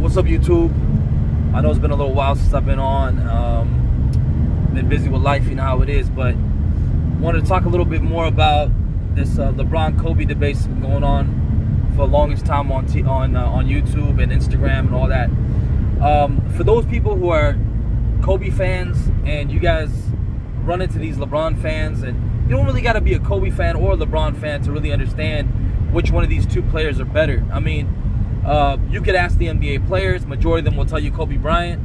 What's up, YouTube? I know it's been a little while since I've been on. Been busy with life, you know how it is, but wanted to talk a little bit more about this LeBron-Kobe debate that's been going on for the longest time on YouTube and Instagram and all that. For those people who are Kobe fans and you guys run into these LeBron fans, and you don't really got to be a Kobe fan or a LeBron fan to really understand which one of these two players are better. I mean, you could ask the NBA players, majority of them will tell you Kobe Bryant,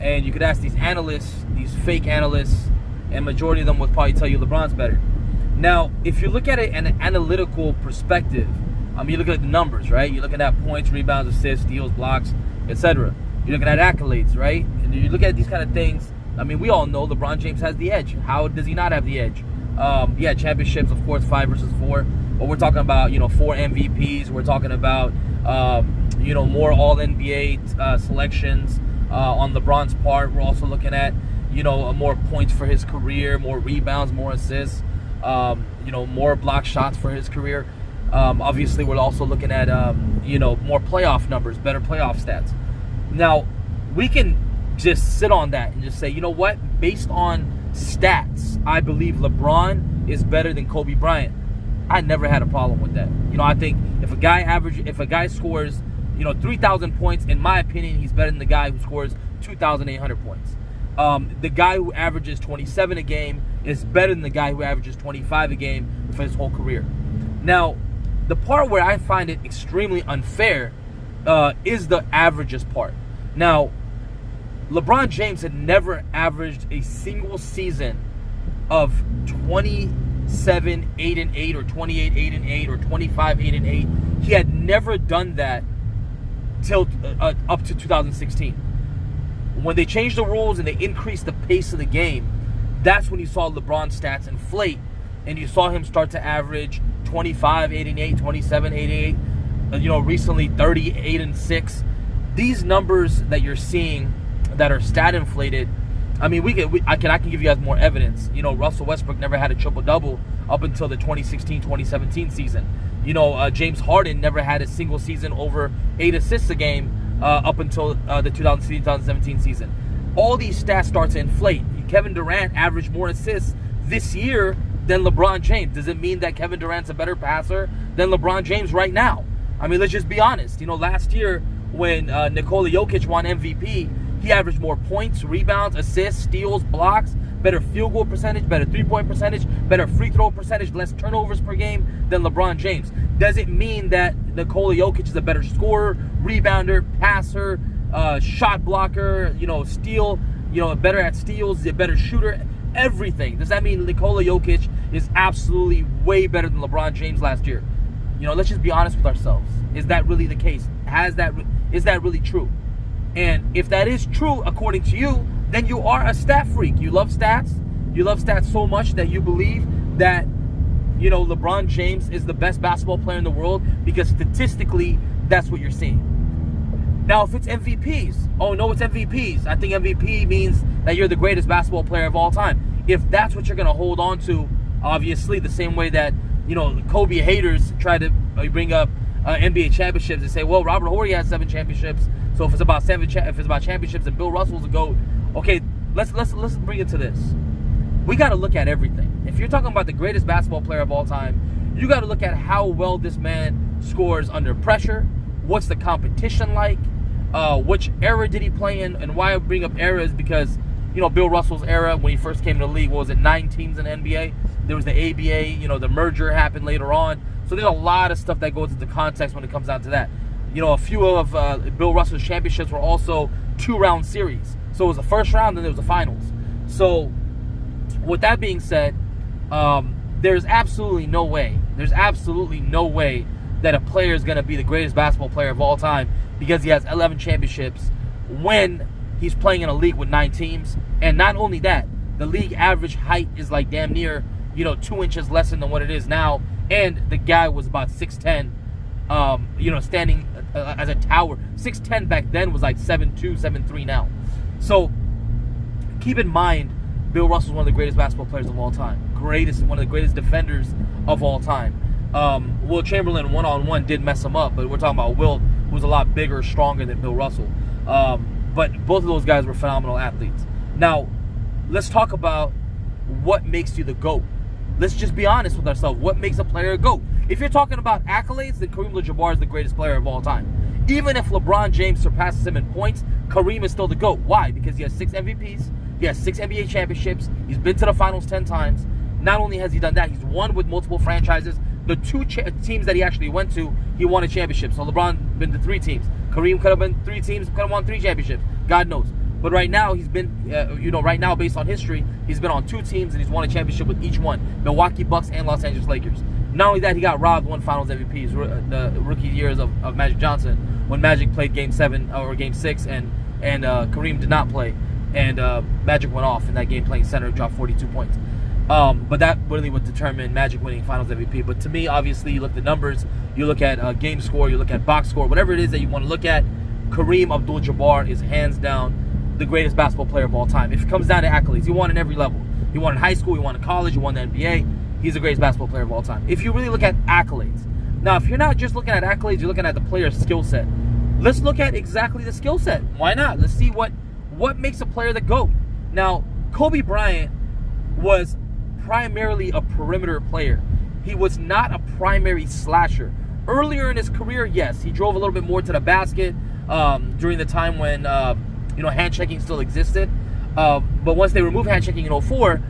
and you could ask these analysts, these fake analysts, and majority of them will probably tell you LeBron's better. Now, if you look at it in an analytical perspective, you're looking at the numbers, right? You're looking at points, rebounds, assists, steals, blocks, etc. You're looking at accolades, right? And you look at these kind of things. I mean, we all know LeBron James has the edge. How does he not have the edge? Yeah, championships, of course, 5 versus 4. But we're talking about, 4 MVPs. We're talking about, more All-NBA selections on LeBron's part. We're also looking at, more points for his career, more rebounds, more assists, more block shots for his career. Obviously, we're also looking at, more playoff numbers, better playoff stats. Now, we can just sit on that and just say, you know what? Based on stats, I believe LeBron is better than Kobe Bryant. I never had a problem with that. I think if a guy scores, 3,000 points, in my opinion, he's better than the guy who scores 2,800 points. The guy who averages 27 a game is better than the guy who averages 25 a game for his whole career. Now, the part where I find it extremely unfair is the averages part. Now, LeBron James had never averaged a single season of 27, 8-8, or 28, 8-8, or 25, 8-8. He had never done that till up to 2016. When they changed the rules and they increased the pace of the game, that's when you saw LeBron's stats inflate, and you saw him start to average 25, 8-8, 27, 8-8, recently 38-6. These numbers that you're seeing that are stat inflated, I mean, I can give you guys more evidence. Russell Westbrook never had a triple-double up until the 2016-2017 season. James Harden never had a single season over 8 assists a game up until the 2016-2017 season. All these stats start to inflate. Kevin Durant averaged more assists this year than LeBron James. Does it mean that Kevin Durant's a better passer than LeBron James right now? I mean, let's just be honest. Last year when Nikola Jokic won MVP, he averaged more points, rebounds, assists, steals, blocks, better field goal percentage, better three-point percentage, better free throw percentage, less turnovers per game than LeBron James. Does it mean that Nikola Jokic is a better scorer, rebounder, passer, shot blocker, steal, better at steals, a better shooter, everything? Does that mean Nikola Jokic is absolutely way better than LeBron James last year? Let's just be honest with ourselves. Is that really the case? Is that really true? And if that is true, according to you, then you are a stat freak. You love stats. You love stats so much that you believe that, LeBron James is the best basketball player in the world because statistically, that's what you're seeing. Now, if it's MVPs, oh no, it's MVPs. I think MVP means that you're the greatest basketball player of all time. If that's what you're going to hold on to, obviously, the same way that, Kobe haters try to bring up NBA championships and say, well, Robert Horry has 7 championships. So if it's about championships and Bill Russell's a GOAT, okay, let's bring it to this. We got to look at everything. If you're talking about the greatest basketball player of all time, you got to look at how well this man scores under pressure. What's the competition like? Which era did he play in? And why I bring up era is because, Bill Russell's era when he first came to the league, what was it, 9 teams in the NBA? There was the ABA, the merger happened later on. So there's a lot of stuff that goes into context when it comes down to that. A few of Bill Russell's championships were also 2-round series. So it was the first round, then there was the finals. So with that being said, there's absolutely no way that a player is going to be the greatest basketball player of all time because he has 11 championships when he's playing in a league with 9 teams. And not only that, the league average height is like damn near, 2 inches less than what it is now. And the guy was about 6'10", standing as a tower. 6'10" back then was like 7'2", 7'3" now. So keep in mind, Bill Russell's one of the greatest basketball players of all time. One of the greatest defenders of all time. Will Chamberlain one-on-one did mess him up, but we're talking about who's a lot bigger, stronger than Bill Russell. But both of those guys were phenomenal athletes. Now, let's talk about what makes you the GOAT. Let's just be honest with ourselves. What makes a player a GOAT? If you're talking about accolades, then Kareem Abdul-Jabbar is the greatest player of all time. Even if LeBron James surpasses him in points, Kareem is still the GOAT. Why? Because he has 6 MVPs, he has 6 NBA championships, he's been to the finals 10 times. Not only has he done that, he's won with multiple franchises. The 2 teams that he actually went to, he won a championship. So LeBron been to 3 teams. Kareem could have been 3 teams, could have won 3 championships. God knows. But right now, he's been, right now, based on history, he's been on 2 teams and he's won a championship with each one. Milwaukee Bucks and Los Angeles Lakers. Not only that, he got robbed 1 finals MVPs, the rookie years of Magic Johnson, when Magic played Game 7 or Game 6 and Kareem did not play. And Magic went off in that game playing center, dropped 42 points. But that really would determine Magic winning finals MVP. But to me, obviously, you look at the numbers, you look at game score, you look at box score, whatever it is that you want to look at, Kareem Abdul-Jabbar is hands down the greatest basketball player of all time. If it comes down to accolades, he won in every level. He won in high school, he won in college, he won the NBA. He's the greatest basketball player of all time. If you really look at accolades. Now, if you're not just looking at accolades, you're looking at the player's skill set. Let's look at exactly the skill set. Why not? Let's see what makes a player the GOAT. Now, Kobe Bryant was primarily a perimeter player. He was not a primary slasher. Earlier in his career, yes, he drove a little bit more to the basket during the time when hand checking still existed. But once they removed hand checking in 04,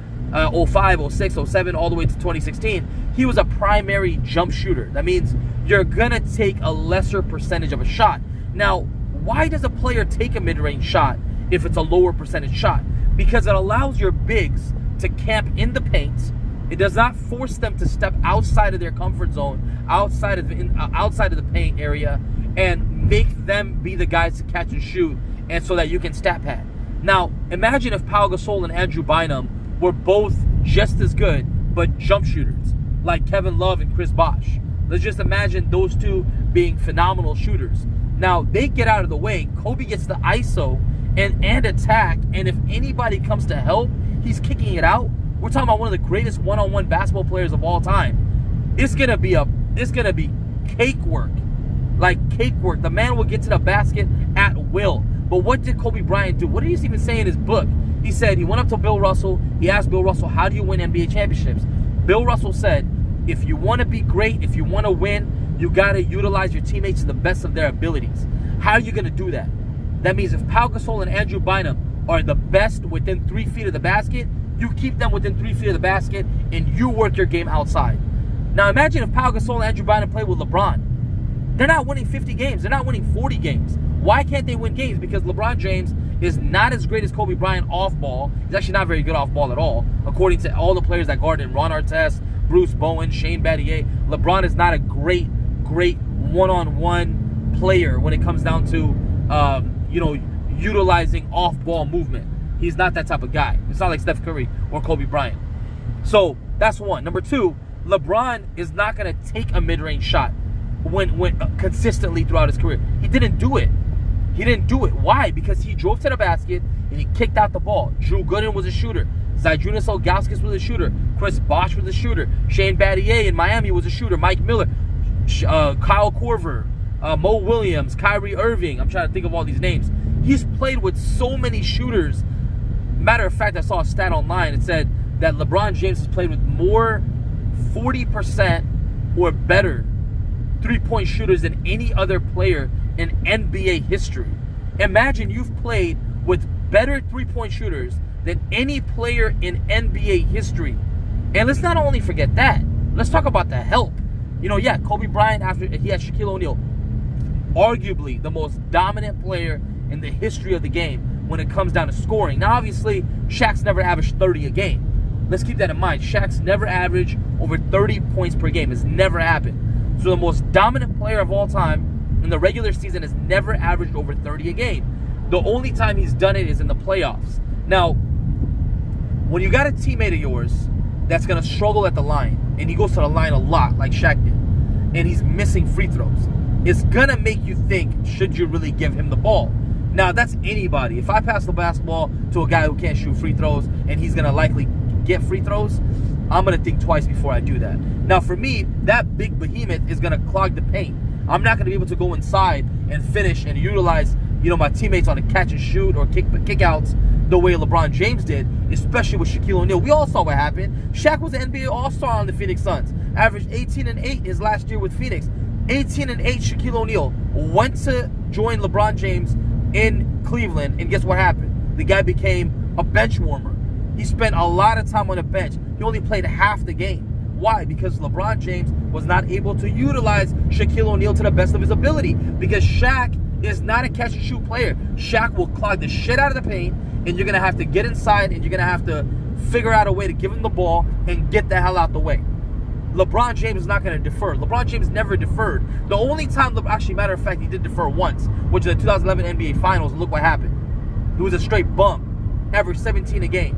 05, 06, 07, all the way to 2016, he was a primary jump shooter. That means you're going to take a lesser percentage of a shot. Now, why does a player take a mid-range shot if it's a lower percentage shot? Because it allows your bigs to camp in the paint. It does not force them to step outside of their comfort zone, outside of the paint area, and make them be the guys to catch and shoot, and so that you can stat pad. Now, imagine if Pau Gasol and Andrew Bynum were both just as good, but jump shooters, like Kevin Love and Chris Bosh. Let's just imagine those two being phenomenal shooters. Now, they get out of the way. Kobe gets the ISO and attack, and if anybody comes to help, he's kicking it out. We're talking about one of the greatest one-on-one basketball players of all time. It's gonna be cake work, like cake work. The man will get to the basket at will. But what did Kobe Bryant do? What did he even say in his book? He said he went up to Bill Russell. He asked Bill Russell, "How do you win NBA championships?" Bill Russell said, "If you want to be great, if you want to win, you got to utilize your teammates to the best of their abilities." How are you going to do that? That means if Pau Gasol and Andrew Bynum are the best within 3 feet of the basket, you keep them within 3 feet of the basket, and you work your game outside. Now imagine if Pau Gasol and Andrew Bynum play with LeBron. They're not winning 50 games. They're not winning 40 games. Why can't they win games? Because LeBron James is not as great as Kobe Bryant off ball. He's actually not very good off ball at all, according to all the players that guard him. Ron Artest, Bruce Bowen, Shane Battier. LeBron is not a great one-on-one player when it comes down to utilizing off-ball movement. He's not that type of guy. It's not like Steph Curry or Kobe Bryant. So that's one. Number two, LeBron is not going to take a mid-range shot when consistently throughout his career. He didn't do it. Why? Because he drove to the basket and he kicked out the ball. Drew Gooden was a shooter. Zydrunas Ilgauskas was a shooter. Chris Bosh was a shooter. Shane Battier in Miami was a shooter. Mike Miller, Kyle Korver, Mo Williams, Kyrie Irving. I'm trying to think of all these names. He's played with so many shooters. Matter of fact, I saw a stat online. It said that LeBron James has played with more 40% or better three-point shooters than any other player in NBA history. Imagine you've played with better three-point shooters than any player in NBA history. And let's not only forget that, let's talk about the help. Kobe Bryant, after he had Shaquille O'Neal, arguably the most dominant player in the history of the game when it comes down to scoring. Now, obviously, Shaq's never averaged 30 a game. Let's keep that in mind. Shaq's never averaged over 30 points per game. It's never happened. So the most dominant player of all time in the regular season has never averaged over 30 a game. The only time he's done it is in the playoffs. Now, when you got a teammate of yours that's going to struggle at the line, and he goes to the line a lot like Shaq did, and he's missing free throws, it's going to make you think, should you really give him the ball? Now, that's anybody. If I pass the basketball to a guy who can't shoot free throws and he's going to likely get free throws, I'm going to think twice before I do that. Now, for me, that big behemoth is going to clog the paint. I'm not going to be able to go inside and finish and utilize, my teammates on a catch and shoot or kickouts the way LeBron James did, especially with Shaquille O'Neal. We all saw what happened. Shaq was an NBA All-Star on the Phoenix Suns. Averaged 18-8 his last year with Phoenix. 18-8 Shaquille O'Neal went to join LeBron James in Cleveland, and guess what happened? The guy became a bench warmer. He spent a lot of time on the bench. He only played half the game. Why? Because LeBron James was not able to utilize Shaquille O'Neal to the best of his ability. Because Shaq is not a catch-and-shoot player. Shaq will clog the shit out of the paint, and you're going to have to get inside, and you're going to have to figure out a way to give him the ball and get the hell out the way. LeBron James is not going to defer. LeBron James never deferred. The only time, actually, matter of fact, he did defer once, which is the 2011 NBA Finals, and look what happened. He was a straight bum. Averaged 17 a game.